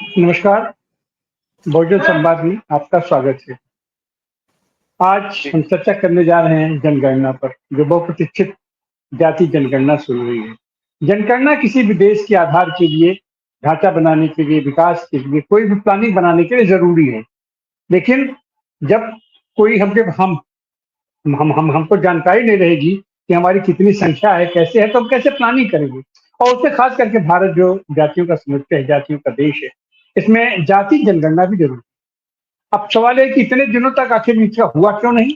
नमस्कार, बहुजन संवाद में आपका स्वागत है। आज हम चर्चा करने जा रहे हैं जनगणना पर, जो बहुप्रतीक्षित जाति जनगणना शुरू हुई है। जनगणना किसी भी देश के आधार के लिए, ढांचा बनाने के लिए, विकास के लिए, कोई भी प्लानिंग बनाने के लिए ज़रूरी है। लेकिन जब कोई हमको जानकारी नहीं रहेगी कि हमारी कितनी संख्या है, कैसे है, तो हम कैसे प्लानिंग करेंगे? और उसमें खास करके भारत जो जातियों का समुच्चय है, जातियों का देश है, इसमें जाति जनगणना भी ज़रूरी है। अब सवाल है कि इतने दिनों तक आखिर इसका हुआ क्यों नहीं?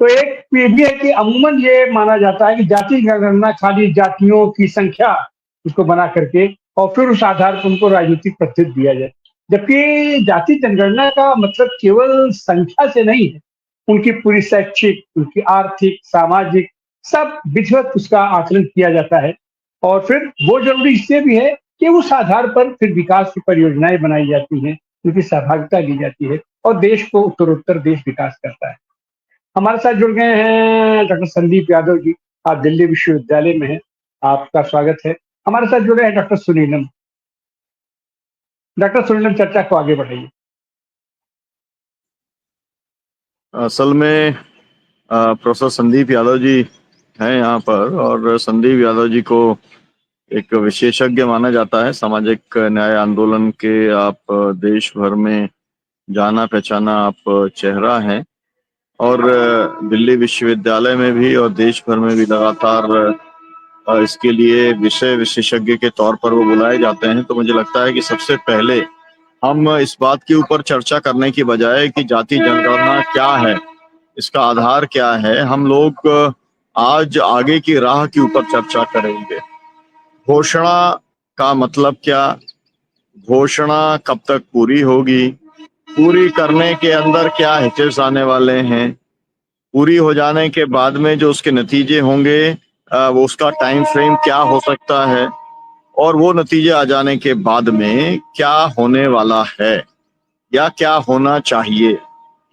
तो एक ये भी है कि अमूमन ये माना जाता है कि जाति जनगणना खाली जातियों की संख्या उसको बना करके और फिर उस आधार पर उनको राजनीतिक प्रतिनिधित्व दिया जाए। जबकि जाति जनगणना का मतलब केवल संख्या से नहीं है, उनकी पूरी शैक्षिक, उनकी आर्थिक, सामाजिक सब विधिवत उसका आकलन किया जाता है। और फिर वो ज़रूरी इसलिए भी है कि उस आधार पर फिर विकास की परियोजनाएँ बनाई जाती हैं, उनकी सहभागिता ली जाती है और देश को उत्तरोत्तर देश विकास करता है। हमारे साथ जुड़ गए हैं डॉक्टर संदीप यादव जी, आप दिल्ली विश्वविद्यालय में हैं, आपका स्वागत है। हमारे साथ जुड़े हैं डॉक्टर सुनीलम। डॉक्टर सुनीलम, चर्चा को आगे बढ़ाइए। असल में प्रोफेसर संदीप यादव जी हैं यहाँ पर, और संदीप यादव जी को एक विशेषज्ञ माना जाता है सामाजिक न्याय आंदोलन के। आप देश भर में जाना पहचाना आप चेहरा हैं, और दिल्ली विश्वविद्यालय में भी और देश भर में भी लगातार इसके लिए विषय विशेषज्ञ के तौर पर वो बुलाए जाते हैं। तो मुझे लगता है कि सबसे पहले हम इस बात के ऊपर चर्चा करने की बजाय कि जाति जनगणना क्या है, इसका आधार क्या है, हम लोग आज आगे की राह के ऊपर चर्चा करेंगे। घोषणा का मतलब क्या, घोषणा कब तक पूरी होगी, पूरी करने के अंदर क्या हिचक आने वाले हैं, पूरी हो जाने के बाद में जो उसके नतीजे होंगे वो उसका टाइम फ्रेम क्या हो सकता है, और वो नतीजे आ जाने के बाद में क्या होने वाला है या क्या होना चाहिए।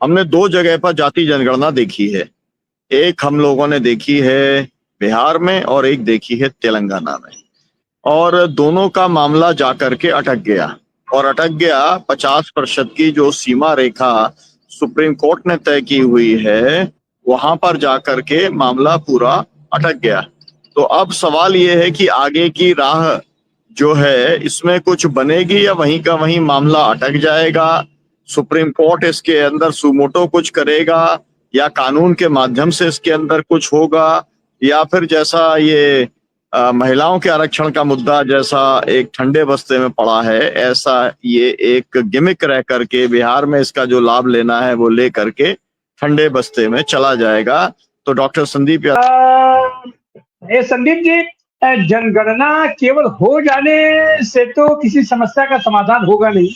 हमने दो जगह पर जाति जनगणना देखी है। एक हम लोगों ने देखी है बिहार में और एक देखी है तेलंगाना में, और दोनों का मामला जाकर के अटक गया। और अटक गया 50% की जो सीमा रेखा सुप्रीम कोर्ट ने तय की हुई है, वहां पर जाकर के मामला पूरा अटक गया। तो अब सवाल ये है कि आगे की राह जो है इसमें कुछ बनेगी या वहीं का वहीं मामला अटक जाएगा। सुप्रीम कोर्ट इसके अंदर सुमोटो कुछ करेगा, या कानून के माध्यम से इसके अंदर कुछ होगा, या फिर जैसा ये महिलाओं के आरक्षण का मुद्दा जैसा एक ठंडे बस्ते में पड़ा है, ऐसा ये एक गिमिक रह करके बिहार में इसका जो लाभ लेना है वो ले करके ठंडे बस्ते में चला जाएगा। तो डॉक्टर संदीप संदीप जी, जनगणना केवल हो जाने से तो किसी समस्या का समाधान होगा नहीं।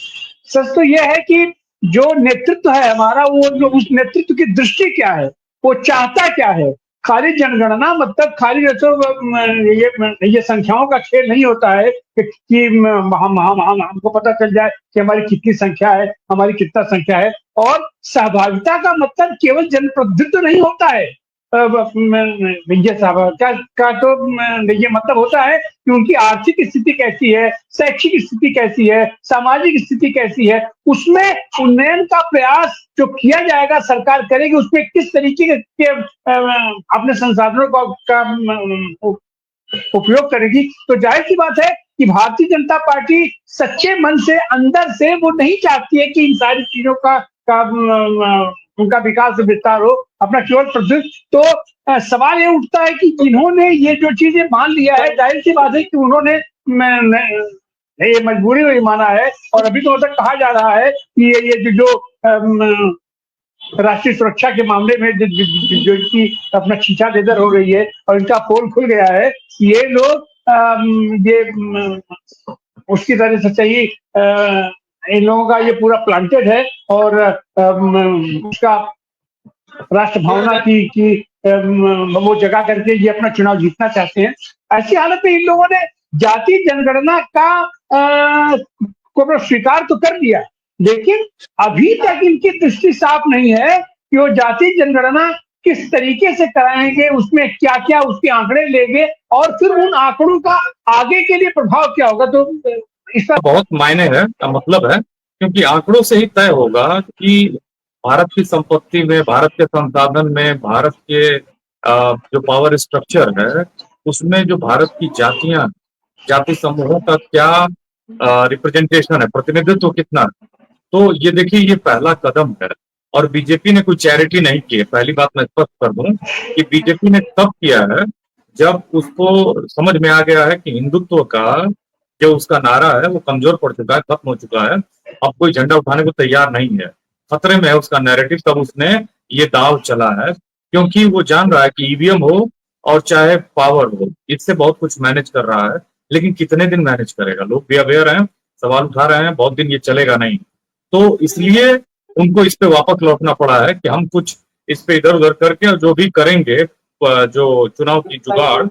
सच तो यह है कि जो नेतृत्व है हमारा, वो उस नेतृत्व की दृष्टि क्या है, वो चाहता क्या है। खाली जनगणना मतलब खाली ये संख्याओं का खेल नहीं होता है कि हमको पता चल जाए कि हमारी कितनी संख्या है, हमारी कितना संख्या है। और सहभागिता का मतलब केवल जनप्रतिनिधित्व नहीं होता है। ये सहभागिता का तो ये मतलब होता है कि उनकी आर्थिक स्थिति कैसी है, शैक्षिक स्थिति कैसी है, सामाजिक स्थिति कैसी है, उसमें उन्नयन का प्रयास जो किया जाएगा सरकार करेगी, उसमें किस तरीके के अपने संसाधनों का उपयोग करेगी। तो जाहिर सी बात है कि भारतीय जनता पार्टी सच्चे मन से अंदर से वो नहीं चाहती है कि इन सारी चीजों का उनका विकास विस्तार हो, अपना केवल प्रतिनिधित्व। तो सवाल ये उठता है कि जिन्होंने ये जो चीजें मान लिया है, जाहिर सी बात है कि उन्होंने ये मजबूरी में माना है। और अभी तो तक कहा जा रहा है कि ये जो राष्ट्रीय सुरक्षा के मामले में जो इनकी अपना खींचा लेदर हो गई है और इनका पोल खुल गया है, ये लोग ये उसकी तरह से चाहिए, इन लोगों का ये पूरा प्लांटेड है और उसका राष्ट्र भावना की वो जगा करके ये अपना चुनाव जीतना चाहते हैं। ऐसी हालत में इन लोगों ने जाति जनगणना का को स्वीकार तो कर दिया, लेकिन अभी तक इनकी दृष्टि साफ नहीं है कि वो जाति जनगणना किस तरीके से कराएंगे, उसमें क्या क्या उसके आंकड़े लेंगे और फिर उन आंकड़ों का आगे के लिए प्रभाव क्या होगा। तो इसका बहुत मायने है का मतलब है, क्योंकि आंकड़ों से ही तय होगा कि भारत की संपत्ति में, भारत के संसाधन में, भारत के जो पावर स्ट्रक्चर है उसमें जो भारत की जातियां, जाति समूहों का क्या रिप्रेजेंटेशन है, प्रतिनिधित्व कितना है। तो ये देखिए, ये पहला कदम है और बीजेपी ने कोई चैरिटी नहीं की है। पहली बात मैं स्पष्ट कर दूं कि बीजेपी ने तब किया है जब उसको समझ में आ गया है कि हिंदुत्व का जो उसका नारा है वो कमजोर पड़ चुका है, खत्म हो चुका है। अब कोई झंडा उठाने को तैयार नहीं है, खतरे में है उसका नैरेटिव। तब उसने ये दाव चला है, क्योंकि वो जान रहा है कि ईवीएम हो और चाहे पावर हो, इससे बहुत कुछ मैनेज कर रहा है। लेकिन कितने दिन मैनेज करेगा? लोग भी अवेयर हैं, सवाल उठा रहे हैं, बहुत दिन ये चलेगा नहीं। तो इसलिए उनको इस पे वापस लौटना पड़ा है कि हम कुछ इस पे इधर उधर करके और जो भी करेंगे जो चुनाव की जुगाड़,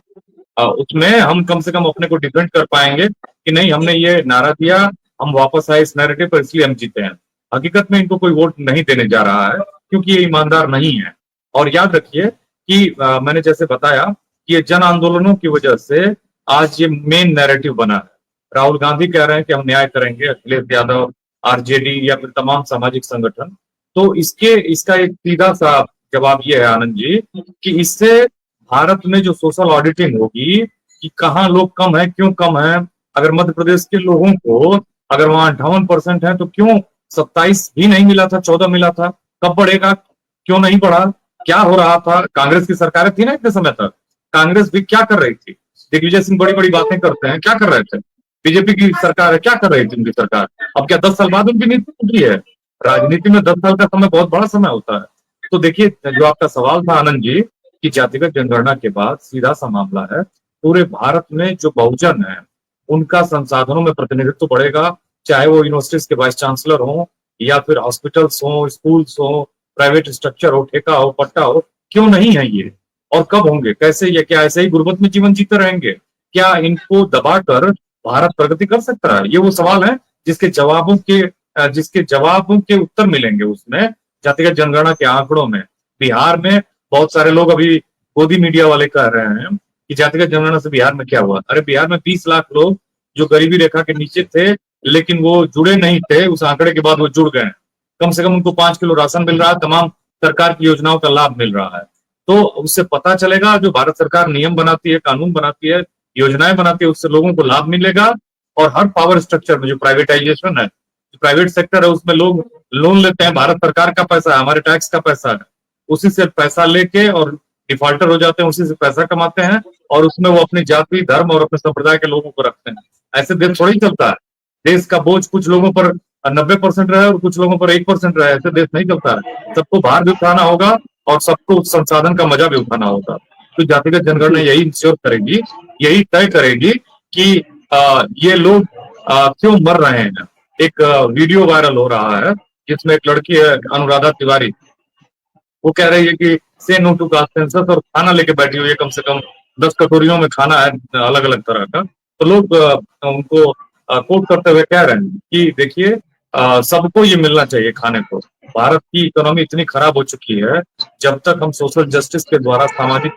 उसमें हम कम से कम अपने को डिफेंड कर पाएंगे कि नहीं, हमने ये नारा दिया, हम वापस आए इस नैरेटिव पर, इसलिए हम जीते हैं। हकीकत में इनको कोई वोट नहीं देने जा रहा है, क्योंकि ये ईमानदार नहीं है। और याद रखिए कि मैंने जैसे बताया कि ये जन आंदोलनों की वजह से आज ये मेन नैरेटिव बना है। राहुल गांधी कह रहे हैं कि हम न्याय करेंगे, अखिलेश यादव, आरजेडी या फिर तमाम सामाजिक संगठन। तो इसका एक सीधा सा जवाब ये है आनंद जी कि इससे भारत में जो सोशल ऑडिटिंग होगी कि कहाँ लोग कम है, क्यों कम है, अगर मध्य प्रदेश के लोगों को अगर वहां 58% है तो क्यों 27 भी नहीं मिला था, 14 मिला था, कब बढ़ेगा, क्यों नहीं बढ़ा, क्या हो रहा था? कांग्रेस की सरकारें थी ना इतने समय तक, कांग्रेस भी क्या कर रही थी? दिग्विजय सिंह बड़ी बड़ी बातें करते हैं, क्या कर रहे थे? बीजेपी की सरकार है, क्या कर रही थी उनकी सरकार? अब क्या 10 साल बाद उनकी नीति बदली है? राजनीति में 10 साल का समय बहुत बड़ा समय होता है। तो देखिए, जो आपका सवाल था आनंद जी कि जातिगत जनगणना के बाद सीधा सा मामला है, पूरे भारत में जो बहुजन है उनका संसाधनों में प्रतिनिधित्व बढ़ेगा, चाहे वो यूनिवर्सिटीज के वाइस चांसलर हो या फिर हॉस्पिटल्स हो, स्कूल्स हो, प्राइवेट स्ट्रक्चर हो, ठेका हो, पट्टा हो, क्यों नहीं है ये? और कब होंगे, कैसे? ये क्या ऐसे ही गुर्बत में जीवन जीते रहेंगे? क्या इनको दबाकर भारत प्रगति कर सकता है? ये वो सवाल है जिसके जवाबों के उत्तर मिलेंगे उसमें, जातिगत जनगणना के आंकड़ों में। बिहार में बहुत सारे लोग अभी गोदी मीडिया वाले कह रहे हैं कि जातिगत जनगणना से बिहार में क्या हुआ। अरे बिहार में 20 लाख लोग जो गरीबी रेखा के नीचे थे, लेकिन वो जुड़े नहीं थे, उस आंकड़े के बाद वो जुड़ गए। कम से कम उनको 5 किलो राशन मिल रहा है, तमाम सरकार की योजनाओं का लाभ मिल रहा है। तो उससे पता चलेगा, जो भारत सरकार नियम बनाती है, कानून बनाती है, योजनाएं बनाती है, उससे लोगों को लाभ मिलेगा। और हर पावर स्ट्रक्चर में जो प्राइवेटाइजेशन है, जो प्राइवेट सेक्टर है, उसमें लोग लोन लेते हैं, भारत सरकार का पैसा है, हमारे टैक्स का पैसा है, उसी से पैसा लेके और डिफॉल्टर हो जाते हैं, उसी से पैसा कमाते हैं और उसमें वो अपनी जाति, धर्म और अपने संप्रदाय के लोगों को रखते हैं। ऐसे देश थोड़ी चलता है। देश का बोझ कुछ लोगों पर 90% रहे और कुछ लोगों पर 1% रहे, ऐसे देश नहीं चलता है। सबको भार भी उठाना होगा और सबको उस संसाधन का मजा भी उठाना होगा। तो जातिगत जनगणना यही इंश्योर करेगी, यही तय करेगी कि ये लोग क्यों मर रहे हैं। एक वीडियो वायरल हो रहा है जिसमें एक लड़की है, अनुराधा तिवारी, वो कह रही है कि से नो टू कास्ट सेंसस, और खाना लेके बैठी हुई है, कम से कम 10 कटोरियों में खाना है अलग अलग तरह का। तो लोग उनको कोट करते हुए कह रहे हैं कि देखिए, सबको ये मिलना चाहिए खाने को। भारत की इकोनॉमी इतनी खराब हो चुकी है, जब तक हम सोशल जस्टिस के द्वारा सामाजिक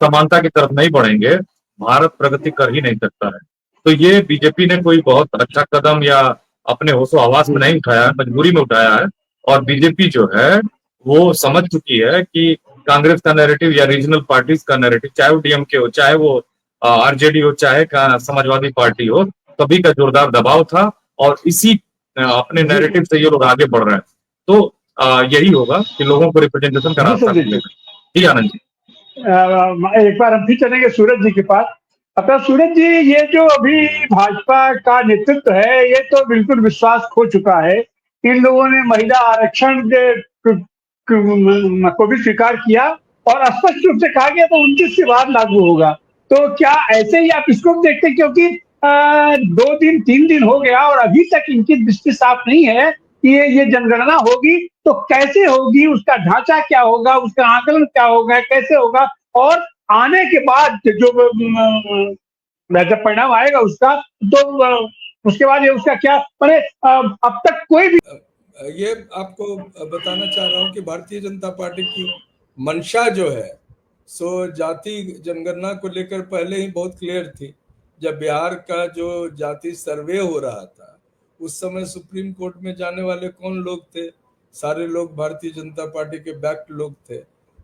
समानता की तरफ नहीं बढ़ेंगे, भारत प्रगति कर ही नहीं सकता है। तो ये बीजेपी ने कोई बहुत अच्छा कदम या अपने होशो हवास में नहीं उठाया है, मजबूरी में उठाया है। और बीजेपी जो है वो समझ चुकी है कि कांग्रेस का नैरेटिव या रीजनल पार्टीज का नैरेटिव, चाहे वो डीएमके हो, चाहे वो आरजेडी हो, चाहे समाजवादी पार्टी हो, सभी का जोरदार दबाव था और इसी अपने नैरेटिव से ये लोग आगे बढ़ रहे हैं। तो यही होगा कि लोगों को रिप्रेजेंटेशन का रास्ता मिलेगा। जी आनंद जी, एक बार हम फिर चलेंगे सूरज जी के पास। अतः सूरज जी, ये जो अभी भाजपा का नेतृत्व है, ये तो बिल्कुल विश्वास खो चुका है। इन लोगों ने महिला आरक्षण को भी स्वीकार किया और स्पष्ट रूप से कहा गया तो 29 के बाद लागू होगा। तो क्या ऐसे ही आप इसको देखते, क्योंकि 2 दिन 3 दिन हो गया और अभी तक इनकी दृष्टि साफ नहीं है कि ये जनगणना होगी तो कैसे होगी, उसका ढांचा क्या होगा, उसका आकलन क्या होगा, कैसे होगा, और आने के बाद जो जब परिणाम आएगा उसका, तो उसके बाद ये उसका क्या मैंने अब तक कोई भी ये आपको बताना चाह रहा हूं कि भारतीय जनता पार्टी की मंशा जो है सो जाति जनगणना को लेकर पहले ही बहुत क्लियर थी। जब बिहार का जो जाति सर्वे हो रहा था उस समय सुप्रीम कोर्ट में जाने वाले कौन लोग थे? सारे लोग भारतीय जनता पार्टी के बैक्ड लोग थे।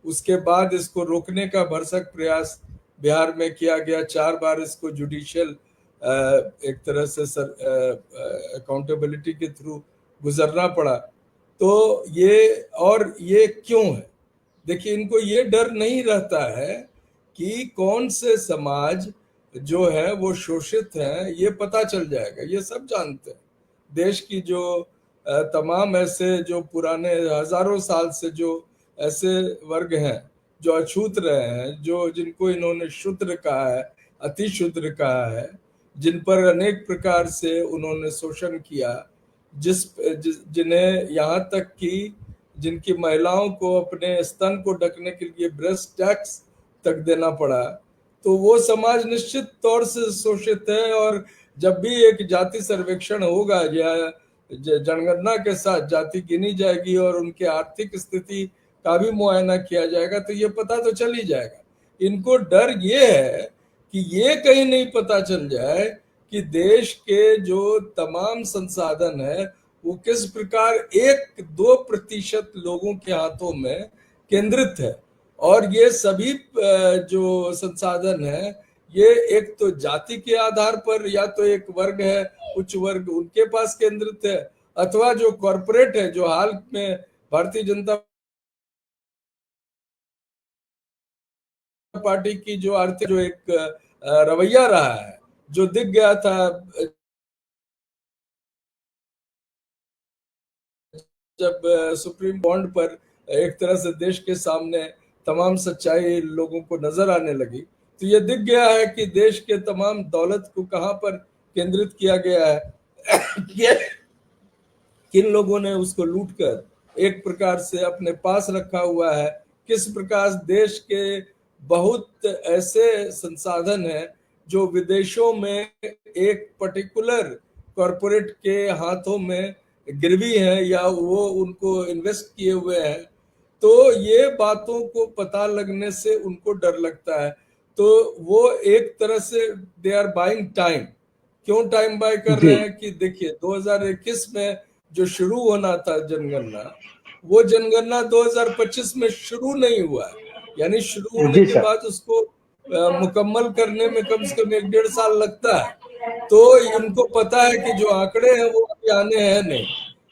उसके बाद इसको रोकने का भरसक प्रयास बिहार में किया गया, 4 बार इसको जुडिशियल एक तरह से अकाउंटेबिलिटी के थ्रू गुजरना पड़ा। तो ये क्यों है? देखिए, इनको ये डर नहीं रहता है कि कौन से समाज जो है वो शोषित है, ये पता चल जाएगा। ये सब जानते हैं। देश की जो तमाम ऐसे जो पुराने हजारों साल से जो ऐसे वर्ग हैं जो अछूत रहे हैं, जो जिनको इन्होंने शूद्र कहा है, अति शूद्र कहा है, जिन पर अनेक प्रकार से उन्होंने शोषण किया, जिन्हें यहाँ तक कि जिनकी महिलाओं को अपने स्तन को ढकने के लिए ब्रेस्ट टैक्स तक देना पड़ा, तो वो समाज निश्चित तौर से शोषित है। और जब भी एक जाति सर्वेक्षण होगा या जनगणना के साथ जाति गिनी जाएगी और उनके आर्थिक स्थिति का भी मुआयना किया जाएगा, तो ये पता तो चल ही जाएगा। इनको डर ये है कि ये कहीं नहीं पता चल जाए कि देश के जो तमाम संसाधन है वो किस प्रकार 1-2% लोगों के हाथों में केंद्रित है, और ये सभी जो संसाधन है ये एक तो जाति के आधार पर, या तो एक वर्ग है उच्च वर्ग, उनके पास केंद्रित है, अथवा जो कॉरपोरेट है, जो हाल में भारतीय जनता पार्टी की जो आर्थिक जो एक रवैया रहा है, जो दिख गया था जब सुप्रीम बॉन्ड पर एक तरह से देश के सामने तमाम सच्चाई लोगों को नजर आने लगी, तो ये दिख गया है कि देश के तमाम दौलत को कहां पर केंद्रित किया गया है किन लोगों ने उसको लूटकर एक प्रकार से अपने पास रखा हुआ है, किस प्रकार देश के बहुत ऐसे संसाधन हैं जो विदेशों में एक पर्टिकुलर कॉरपोरेट के हाथों में गिरवी है या वो उनको इन्वेस्ट किए हुए हैं। तो ये बातों को पता लगने से उनको डर लगता है, तो वो एक तरह से दे आर बाइंग टाइम। क्यों टाइम बाय कर रहे हैं कि देखिए 2021 में जो शुरू होना था जनगणना, वो जनगणना 2025 में शुरू नहीं हुआ है, यानी शुरू होने के बाद उसको मुकम्मल करने में कम से कम 1-1.5 साल लगता है। तो इनको पता है कि जो आंकड़े हैं वो अभी आने हैं नहीं,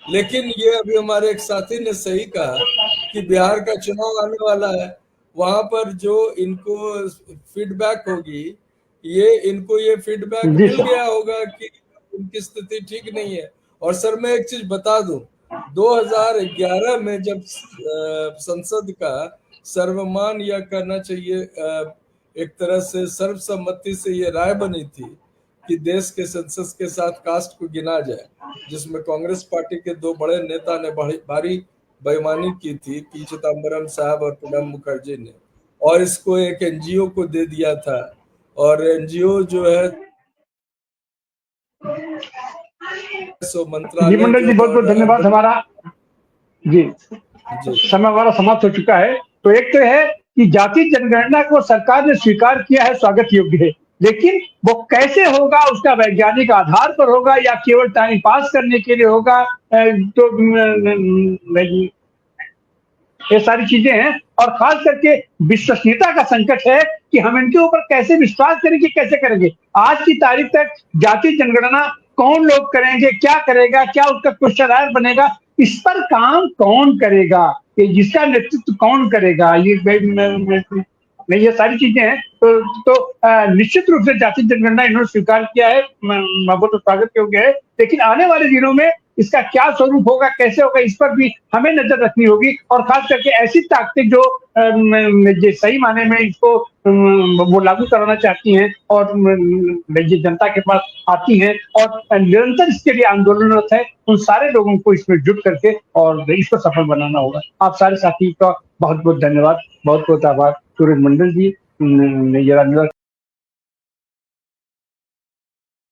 लेकिन ये अभी हमारे एक साथी ने सही कहा कि बिहार का चुनाव आने वाला है, वहां पर जो इनको फीडबैक होगी, इनको ये फीडबैक मिल गया होगा कि उनकी स्थिति ठीक नहीं है। और सर मैं एक चीज बता दूं, 2011 में जब संसद का सर्वमान या कहना चाहिए एक तरह से सर्वसम्मति से ये राय बनी थी कि देश के सेंसस के साथ कास्ट को गिना जाए, जिसमें कांग्रेस पार्टी के 2 बड़े नेता ने भारी बेईमानी की थी, पी चिदम्बरम साहब और प्रणब मुखर्जी ने, और इसको एक एनजीओ को दे दिया था। और एनजीओ जो है मंत्रालय मंडल जी बहुत बहुत धन्यवाद। हमारा जी समय हमारा समाप्त हो चुका है। तो एक तो है कि जाति जनगणना को सरकार ने स्वीकार किया है, स्वागत योग्य है, लेकिन वो कैसे होगा, उसका वैज्ञानिक आधार पर होगा या केवल टाइम पास करने के लिए होगा, तो ये सारी चीजें हैं। और खास करके विश्वसनीयता का संकट है कि हम इनके ऊपर कैसे विश्वास करेंगे, कैसे करेंगे। आज की तारीख तक जाति जनगणना कौन लोग करेंगे, क्या करेगा, क्या उसका क्वेश्चन बनेगा, इस पर काम कौन करेगा, ये जिसका नेतृत्व कौन करेगा, ये सारी चीजें हैं। तो निश्चित रूप से जाति जनगणना इन्होंने स्वीकार किया है, बहुत स्वागत योग्य है, लेकिन आने वाले दिनों में इसका क्या स्वरूप होगा, कैसे होगा, इस पर भी हमें नजर रखनी होगी। और खास करके ऐसी ताकतें जो सही माने में इसको वो लागू कराना चाहती हैं और जनता के पास आती हैं और निरंतर इसके लिए आंदोलनरत है, उन सारे लोगों को इसमें जुट करके और इसको सफल बनाना होगा। आप सारे साथी का बहुत बहुत धन्यवाद, बहुत बहुत आभार। सूरज मंडल जी,